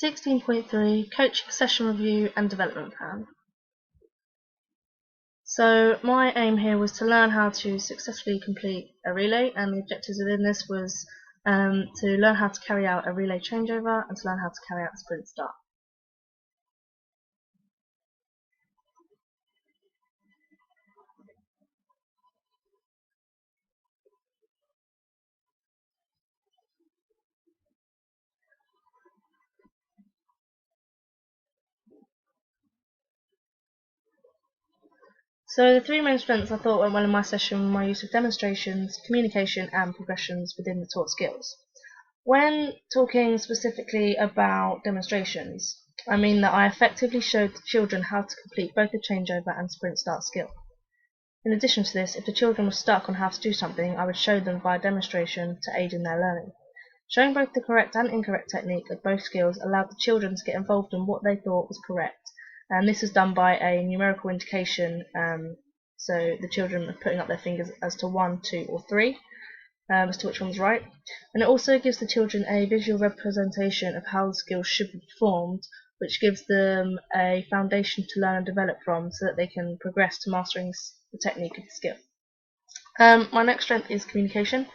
16.3 Coaching Session Review and Development Plan. So my aim here was to learn how to successfully complete a relay, and the objectives within this was to learn how to carry out a relay changeover and to learn how to carry out a sprint start. So the three main strengths I thought went well in my session were my use of demonstrations, communication and progressions within the taught skills. When talking specifically about demonstrations, I mean that I effectively showed the children how to complete both the changeover and sprint start skill. In addition to this, if the children were stuck on how to do something, I would show them via demonstration to aid in their learning. Showing both the correct and incorrect technique of both skills allowed the children to get involved in what they thought was correct, and this was done by a numerical indication, so the children are putting up their fingers as to 1, 2 or 3, as to which one's right. And it also gives the children a visual representation of how the skills should be performed, which gives them a foundation to learn and develop from so that they can progress to mastering the technique of the skill. My next strength is communication.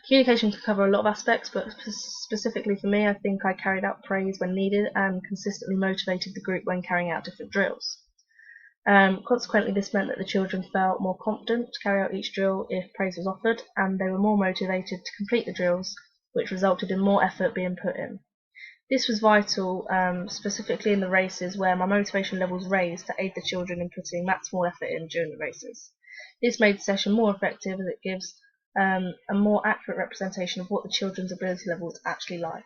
Communication can cover a lot of aspects, but specifically for me, I think I carried out praise when needed and consistently motivated the group when carrying out different drills. Consequently, this meant that the children felt more confident to carry out each drill if praise was offered, and they were more motivated to complete the drills, which resulted in more effort being put in. This was vital, specifically in the races where my motivation levels raised to aid the children in putting maximal effort in during the races. This made the session more effective as it gives a more accurate representation of what the children's ability levels actually like.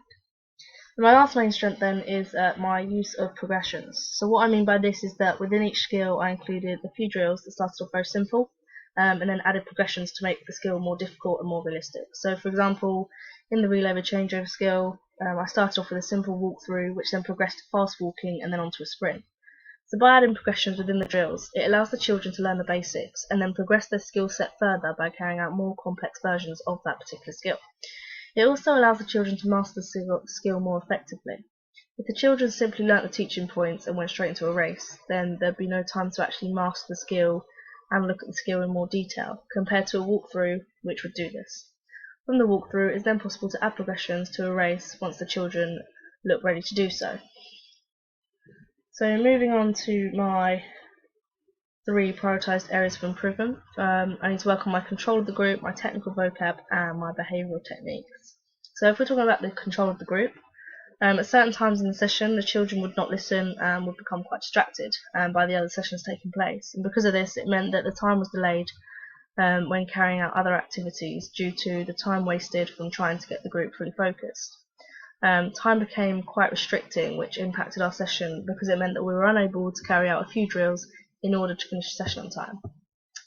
My last main strength then is my use of progressions. So what I mean by this is that within each skill I included a few drills that started off very simple and then added progressions to make the skill more difficult and more realistic. So for example, in the relay with changeover skill, I started off with a simple walkthrough which then progressed to fast walking and then onto a sprint. So by adding progressions within the drills, it allows the children to learn the basics and then progress their skill set further by carrying out more complex versions of that particular skill. It also allows the children to master the skill more effectively. If the children simply learnt the teaching points and went straight into a race, then there'd be no time to actually master the skill and look at the skill in more detail, compared to a walkthrough which would do this. From the walkthrough, it is then possible to add progressions to a race once the children look ready to do so. So moving on to my 3 prioritised areas of improvement, I need to work on my control of the group, my technical vocab and my behavioural techniques. So if we're talking about the control of the group, at certain times in the session the children would not listen and would become quite distracted by the other sessions taking place, and because of this it meant that the time was delayed when carrying out other activities due to the time wasted from trying to get the group fully focused. Time became quite restricting, which impacted our session because it meant that we were unable to carry out a few drills in order to finish the session on time.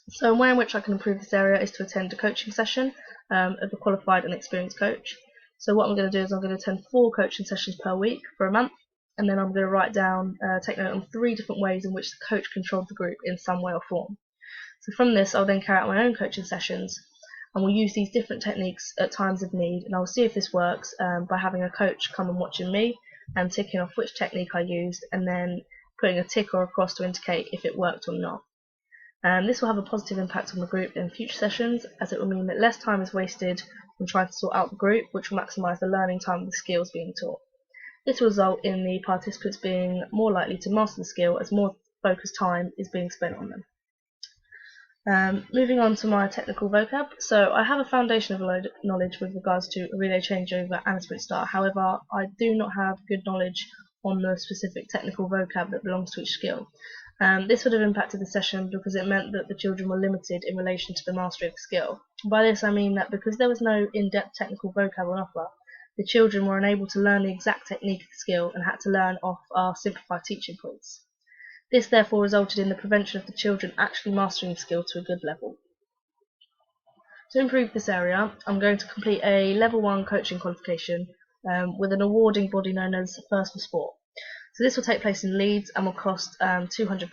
So a way in which I can improve this area is to attend a coaching session of a qualified and experienced coach. So what I'm going to do is I'm going to attend 4 coaching sessions per week for a month, and then I'm going to write down, take note on 3 different ways in which the coach controlled the group in some way or form. So from this I'll then carry out my own coaching sessions, and we'll use these different techniques at times of need, and I'll see if this works by having a coach come and watching me and ticking off which technique I used and then putting a tick or a cross to indicate if it worked or not. This will have a positive impact on the group in future sessions, as it will mean that less time is wasted on trying to sort out the group, which will maximise the learning time of the skills being taught. This will result in the participants being more likely to master the skill as more focused time is being spent on them. Moving on to my technical vocab, so I have a foundation of knowledge with regards to a relay changeover and a sprint start. However, I do not have good knowledge on the specific technical vocab that belongs to each skill. This would have impacted the session because it meant that the children were limited in relation to the mastery of the skill. By this I mean that because there was no in-depth technical vocab on offer, the children were unable to learn the exact technique of the skill and had to learn off our simplified teaching points. This therefore resulted in the prevention of the children actually mastering the skill to a good level. To improve this area, I'm going to complete a level 1 coaching qualification with an awarding body known as First for Sport. So this will take place in Leeds and will cost £200,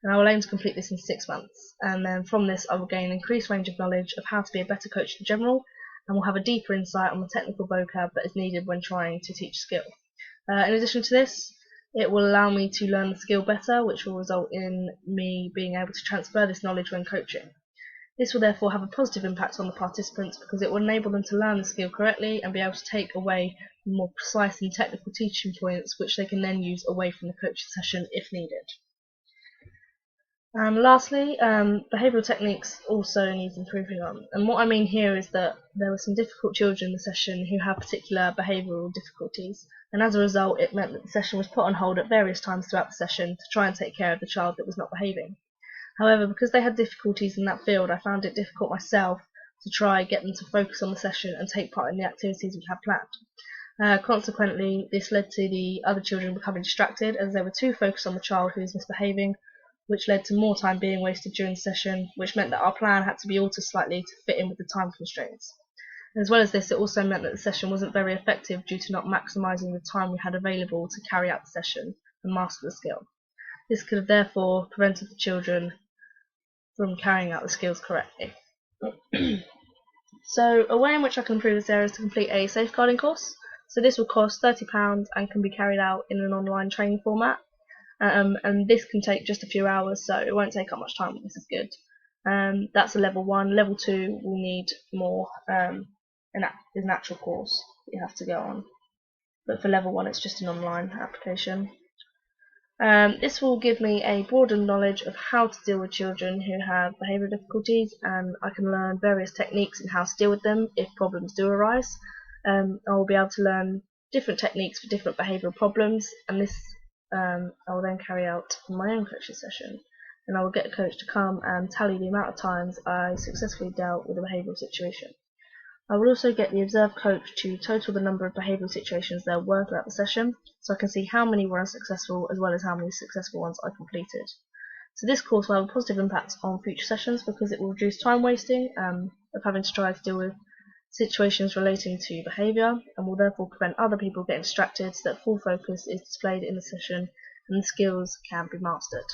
and I will aim to complete this in 6 months, and then from this I will gain an increased range of knowledge of how to be a better coach in general, and will have a deeper insight on the technical vocab that is needed when trying to teach skill. In addition to this, it will allow me to learn the skill better, which will result in me being able to transfer this knowledge when coaching. This will therefore have a positive impact on the participants because it will enable them to learn the skill correctly and be able to take away the more precise and technical teaching points which they can then use away from the coaching session if needed. Lastly, behavioural techniques also need improving on. And what I mean here is that there were some difficult children in the session who had particular behavioural difficulties, and as a result it meant that the session was put on hold at various times throughout the session to try and take care of the child that was not behaving. However, because they had difficulties in that field, I found it difficult myself to try get them to focus on the session and take part in the activities we had planned. Consequently, this led to the other children becoming distracted as they were too focused on the child who was misbehaving, which led to more time being wasted during the session, which meant that our plan had to be altered slightly to fit in with the time constraints. And as well as this, it also meant that the session wasn't very effective due to not maximising the time we had available to carry out the session and master the skill. This could have therefore prevented the children from carrying out the skills correctly. So a way in which I can improve this area is to complete a safeguarding course. So this will cost £30 and can be carried out in an online training format. And this can take just a few hours, so it won't take up much time. This is good. That's a level 1. Level 2 will need more. Is an actual course that you have to go on. But for level 1, it's just an online application. This will give me a broadened knowledge of how to deal with children who have behavioural difficulties, and I can learn various techniques in how to deal with them if problems do arise. I will be able to learn different techniques for different behavioural problems, and this I will then carry out in my own coaching session, and I will get a coach to come and tally the amount of times I successfully dealt with a behavioural situation. I will also get the observed coach to total the number of behavioural situations there were throughout the session, so I can see how many were unsuccessful as well as how many successful ones I completed. So this course will have a positive impact on future sessions because it will reduce time wasting of having to try to deal with situations relating to behaviour, and will therefore prevent other people getting distracted so that full focus is displayed in the session and the skills can be mastered.